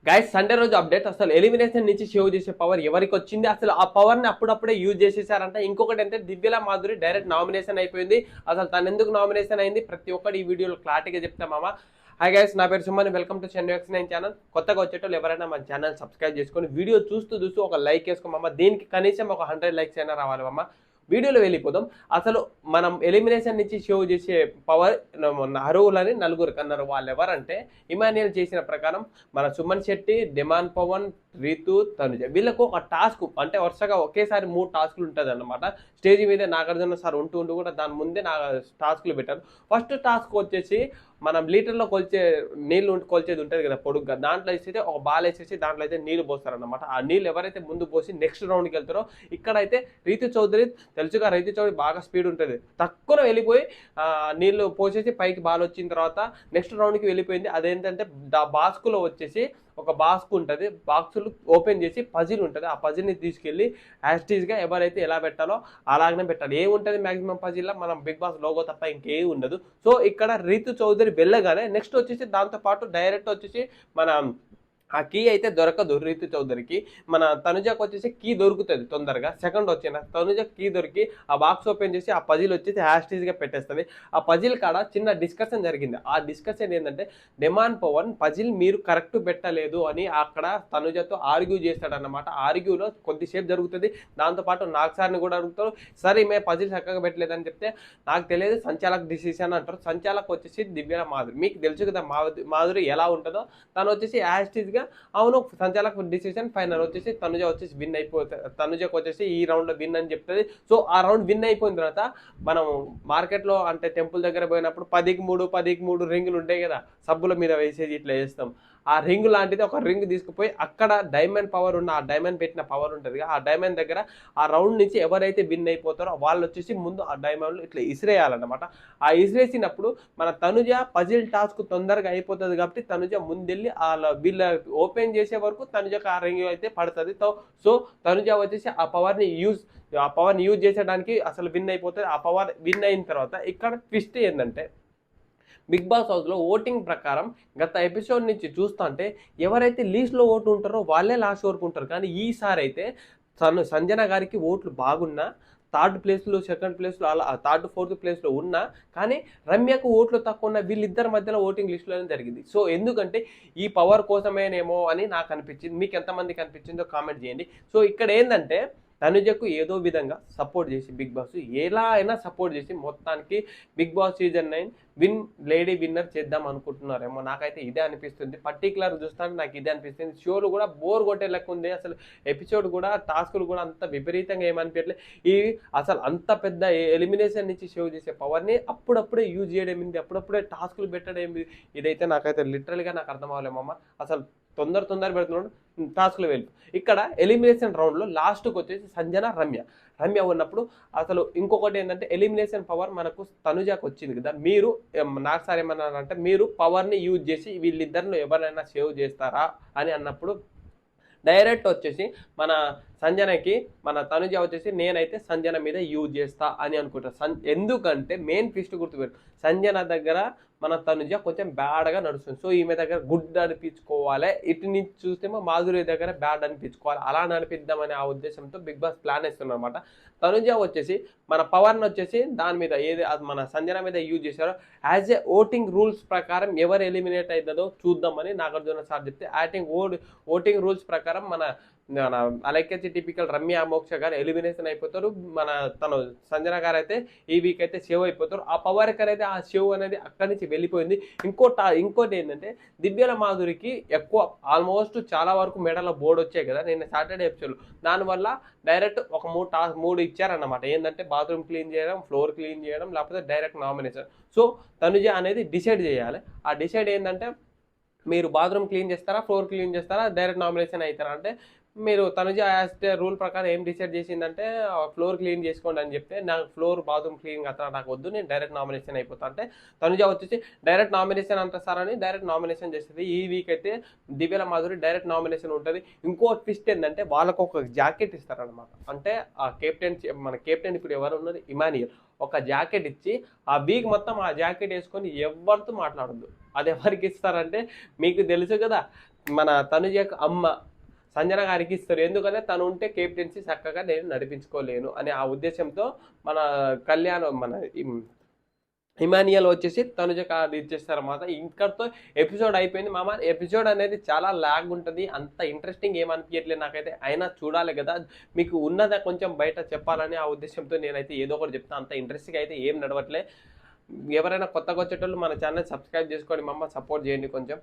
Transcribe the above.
Guys Sunday రోజు update అసలు elimination నుంచి సేవ్ చేసే పవర్ ఎవరికి వచ్చింది, అసలు ఆ పవర్ ని అప్పుడప్పుడే యూజ్ చేసేసారంట. ఇంకొకటి అంటే దివ్యల మాధురి డైరెక్ట్ నామినేషన్ అయిపోయింది. అసలు తను ఎందుకు నామినేషన్ అయింది ప్రతి ఒక్కటి ఈ వీడియోలో క్లారిటీగా చెప్తాం మామ. హాయ్ గైస్, నా పేరు Suman, welcome to Chennai channel. కొత్తగా వచ్చేటోళ్ళు ఎవరైనా మన ఛానల్ సబ్స్క్రైబ్ చేసుకొని వీడియో చూస్తూ ఒక లైక్ వేసుకోమమ్మ. దీనికి కనీసం ఒక 100 లైక్స్ అయినా రావాలి అమ్మ. వీడియోలో వెళ్ళిపోదాం. అసలు మనం ఎలిమినేషన్ నుంచి షో చేసే పవర్ అర్హులని నలుగురికి అన్నారు. వాళ్ళు ఎవరంటే ఇమాన్యుయల్ చేసిన ప్రకారం మన సుమన్ శెట్టి, డిమాండ్ పవన్, రీతు, తనుజ వీళ్ళకు ఒక టాస్క్ అంటే వరుసగా ఒకేసారి 3 టాస్క్లు ఉంటుంది అన్నమాట. స్టేజ్ మీద నాగార్జున సార్ ఉంటూ కూడా దాని ముందే టాస్క్లు పెట్టారు. ఫస్ట్ టాస్క్ వచ్చేసి మనం లీటర్లో నీళ్ళు కొల్చేది ఉంటుంది కదా పొడుగ్గా, దాంట్లో వేసేసి ఒక బాల్ వేసేసి దాంట్లో అయితే నీళ్ళు పోస్తారనమాట. ఆ నీళ్ళు ఎవరైతే ముందు పోసి నెక్స్ట్ రౌండ్కి వెళ్తారో, ఇక్కడైతే రీతు చౌదరి తెలుసుగా, రీతు చౌదరి బాగా స్పీడ్ ఉంటుంది, తక్కువ వెళ్ళిపోయి నీళ్ళు పోసేసి పైకి బాల్ వచ్చిన తర్వాత నెక్స్ట్ రౌండ్కి వెళ్ళిపోయింది. అదేంటంటే బాస్కులో వచ్చేసి ఒక బాక్స్ ఉంటుంది, బాక్సులు ఓపెన్ చేసి పజిల్ ఉంటుంది. ఆ పజిల్ని తీసుకెళ్ళి యాస్టీజ్గా ఎవరైతే ఎలా పెట్టాలో అలాగనే పెట్టాలి. ఏముంటుంది మ్యాక్సిమం పజిల్లో మనం బిగ్ బాస్ లోగో తప్ప ఇంకేం ఉండదు. సో ఇక్కడ రీతు చౌదరి వెళ్ళగానే నెక్స్ట్ వచ్చేసి దాంతోపాటు డైరెక్ట్ వచ్చేసి మన ఆ కీ అయితే దొరకదు రీతు చౌదరికి. మన తనుజకు వచ్చేసి కీ దొరుకుతుంది తొందరగా. సెకండ్ వచ్చిన తనుజ కీ దొరికి ఆ బాక్స్ ఓపెన్ చేసి ఆ పజిల్ వచ్చేసి హ్యాస్టీజ్గా పెట్టేస్తుంది. ఆ పజిల్ కాడ చిన్న డిస్కషన్ జరిగింది. ఆ డిస్కషన్ ఏంటంటే డిమాండ్ పవన్ పజిల్ మీరు కరెక్ట్ పెట్టలేదు అని అక్కడ తనుజతో ఆర్గ్యూ చేస్తాడన్నమాట. ఆర్గ్యూలో కొద్దిసేపు జరుగుతుంది. దాంతోపాటు నాగ్ సార్ని కూడా అడుగుతారు, సరే ఈమె పజిల్ చక్కగా పెట్టలేదని చెప్తే నాకు తెలియదు సంచాలక్ డిసిషన్ అంటారు. సంచాలక్ వచ్చేసి దివ్య మాధురి. మీకు తెలుసు కదా మాధురి ఎలా ఉంటుందో. తను వచ్చేసి హ్యాస్టీజ్గా అవును సంచాలక్ డిసిషన్ ఫైనల్ వచ్చేసి తనుజ వచ్చేసి విన్ అయిపోతుంది. తనుజకు వచ్చేసి ఈ రౌండ్లో విన్ అని చెప్తుంది. సో ఆ రౌండ్ విన్ అయిపోయిన తర్వాత మనం మార్కెట్లో అంటే టెంపుల్ దగ్గర పోయినప్పుడు 10కి 3 రింగులు ఉంటాయి కదా, సబ్బుల మీద వేసేసి ఇట్లా వేస్తాం. ఆ రింగ్ లాంటిది ఒక రింగ్ తీసుకుపోయి అక్కడ డైమండ్ పవర్ ఉన్న ఆ డైమండ్ పెట్టిన పవర్ ఉంటుంది. ఆ డైమండ్ దగ్గర ఆ రౌండ్ నుంచి ఎవరైతే విన్ అయిపోతారో వాళ్ళు వచ్చేసి ముందు ఆ డైమండ్లు ఇట్లా ఇసిరేయాలన్నమాట. ఆ ఇసిరేసినప్పుడు మన తనుజ పజిల్ టాస్క్ తొందరగా అయిపోతుంది కాబట్టి తనుజ ముందెళ్ళి వీళ్ళ ఓపెన్ చేసే వరకు తనుజకు ఆ రింగ్ అయితే పడుతుంది. సో తనుజ వచ్చేసి ఆ పవర్ని యూజ్ చేసేయడానికి అసలు విన్ అయిపోతుంది. ఆ పవర్ విన్ అయిన తర్వాత ఇక్కడ ట్విస్ట్ ఏంటంటే బిగ్ బాస్ హౌస్లో ఓటింగ్ ప్రకారం గత ఎపిసోడ్ నుంచి చూస్తుంటే ఎవరైతే లీస్ట్లో ఓటు ఉంటారో వాళ్ళే లాస్ట్ వరకు ఉంటారు. కానీ ఈసారి అయితే సంజన గారికి ఓట్లు బాగున్నా, థర్డ్ ప్లేస్లో సెకండ్ ప్లేస్లో అలా థర్డ్ ఫోర్త్ ప్లేస్లో ఉన్నా కానీ రమ్యకు ఓట్లు తక్కువ ఉన్న వీళ్ళిద్దరి మధ్యలో ఓటింగ్ లిస్టులోనే జరిగింది. సో ఎందుకంటే ఈ పవర్ కోసమేనేమో అని నాకు అనిపించింది. మీకు ఎంతమందికి అనిపించిందో కామెంట్ చేయండి. సో ఇక్కడ ఏంటంటే తనుజకు ఏదో విధంగా సపోర్ట్ చేసి బిగ్ బాస్ ఎలా అయినా సపోర్ట్ చేసి మొత్తానికి big boss season 9 lady winner చేద్దాం అనుకుంటున్నారేమో. నాకైతే ఇదే అనిపిస్తుంది. పర్టికులర్ చూస్తాను నాకు ఇదే అనిపిస్తుంది. షోలు కూడా బోర్ కొట్టే లెక్క ఉంది. అసలు ఎపిసోడ్ కూడా టాస్కులు కూడా అంత విపరీతంగా ఏమనిపించట్లేదు. ఈ అసలు అంత పెద్ద ఎలిమినేషన్ నుంచి సేవ్ చేసే పవర్ని అప్పుడప్పుడే యూజ్ చేయడం ఏంది, అప్పుడప్పుడే టాస్కులు పెట్టడం ఏంది, ఇదైతే నాకైతే లిటరల్గా నాకు అర్థం అవ్వలేమమ్మ. అసలు తొందర పెడుతున్నాడు టాస్క్లు వెళ్ళి. ఇక్కడ ఎలిమినేషన్ రౌండ్లో లాస్ట్కి వచ్చేసి సంజన రమ్య ఉన్నప్పుడు అసలు ఇంకొకటి ఏంటంటే ఎలిమినేషన్ పవర్ మనకు తనుజాకు వచ్చింది కదా. మీరు నాకు సార్ ఏమన్నారంటే మీరు పవర్ని యూజ్ చేసి వీళ్ళిద్దరిలో ఎవరైనా సేవ్ చేస్తారా అని అన్నప్పుడు డైరెక్ట్ వచ్చేసి మన సంజనకి మన తనుజ వచ్చేసి నేనైతే సంజన మీద యూజ్ చేస్తా అని అనుకుంటాను. ఎందుకంటే మెయిన్ ట్విస్ట్ గుర్తుపెట్టు, సంజన దగ్గర మన తనుజ కొంచెం బ్యాడ్గా నడుస్తుంది. సో ఈమె దగ్గర గుడ్ అనిపించుకోవాలి, ఇటు నుంచి చూస్తేమో మాధురి దగ్గర బ్యాడ్ అనిపించుకోవాలి, అలా నడిపిద్దామనే ఆ ఉద్దేశంతో బిగ్ బాస్ ప్లాన్ వేస్తున్నారు అనమాట. తనుజ వచ్చేసి మన పవర్ని వచ్చేసి దాని మీద ఏది మన సంజన మీద యూజ్ చేశారో యాజ్ ఏ ఓటింగ్ రూల్స్ ప్రకారం ఎవరు ఎలిమినేట్ అవుతుందో చూద్దామని నాగార్జున సార్ చెప్తే ఓటింగ్ రూల్స్ ప్రకారం మన అలైక్యచి టిపికల్ రమ్య మోక్ష గారు ఎలిమినేషన్ అయిపోతారు. తను సంజన గారు అయితే ఈ వీక్ అయితే సేవ్ అయిపోతారు. ఆ పవర్ అయితే ఆ సేవ్ అనేది అక్కడి నుంచి వెళ్ళిపోయింది. ఇంకోటి ఏంటంటే దివ్యల మాధురికి ఎక్కువ ఆల్మోస్ట్ చాలా వరకు మెడల బోర్డు వచ్చాయి కదా నేను సాటర్డే ఎపిసోడ్. దానివల్ల డైరెక్ట్ ఒక 3 ఇచ్చారన్నమాట. ఏంటంటే బాత్రూమ్ క్లీన్ చేయడం, ఫ్లోర్ క్లీన్ చేయడం, లేకపోతే డైరెక్ట్ నామినేషన్. సో తనుజ అనేది డిసైడ్ చేయాలి. ఆ డిసైడ్ ఏంటంటే మీరు బాత్రూమ్ క్లీన్ చేస్తారా, ఫ్లోర్ క్లీన్ చేస్తారా, డైరెక్ట్ నామినేషన్ అవుతారా అంటే మీరు తనుజ యాజ్ రూల్ ప్రకారం ఏం డిసైడ్ చేసిందంటే ఫ్లోర్ క్లీన్ చేసుకోండి అని చెప్తే నాకు ఫ్లోర్ బాత్రూమ్ క్లీన్ అట్లా నాకు వద్దు, నేను డైరెక్ట్ నామినేషన్ అయిపోతా అంటే తనుజ వచ్చేసి డైరెక్ట్ నామినేషన్ అంట సార్ అని డైరెక్ట్ నామినేషన్ చేస్తుంది. ఈ వీక్ అయితే దివ్యల మాధురి డైరెక్ట్ నామినేషన్ ఉంటుంది. ఇంకో ట్విస్ట్ ఏంటంటే వాళ్ళకు ఒక జాకెట్ ఇస్తారనమాట. అంటే ఆ మన కెప్టెన్ ఇప్పుడు ఎవరు ఉన్నారు, ఇమాన్యుయల్, ఒక జాకెట్ ఇచ్చి ఆ వీక్ మొత్తం ఆ జాకెట్ వేసుకొని ఎవరితో మాట్లాడద్దు. అది ఎవరికి ఇస్తారంటే మీకు తెలుసు కదా, మన తనుజ అమ్మ సంజన గారికి ఇస్తారు. ఎందుకంటే తను ఉంటే కెప్టెన్సీ చక్కగా నేను నడిపించుకోలేను అనే ఆ ఉద్దేశంతో మన మన ఇమానియల్ వచ్చేసి తనుజ కార్డు ఇచ్చేస్తారు అన్నమాట. ఇంకతో ఎపిసోడ్ అయిపోయింది మామ. ఎపిసోడ్ అనేది చాలా లాగ్ ఉంటుంది, అంత ఇంట్రెస్టింగ్ ఏమనిపించట్లేదు నాకైతే. అయినా చూడాలి కదా, మీకు ఉన్నదా కొంచెం బయట చెప్పాలని ఆ ఉద్దేశంతో నేనైతే ఏదో ఒకటి చెప్తాను. అంత ఇంట్రెస్టింగ్ అయితే ఏం నడవట్లే. ఎవరైనా కొత్తగా వచ్చేటోళ్ళు మన ఛానల్ సబ్స్క్రైబ్ చేసుకోండి మామ, సపోర్ట్ చేయండి కొంచెం.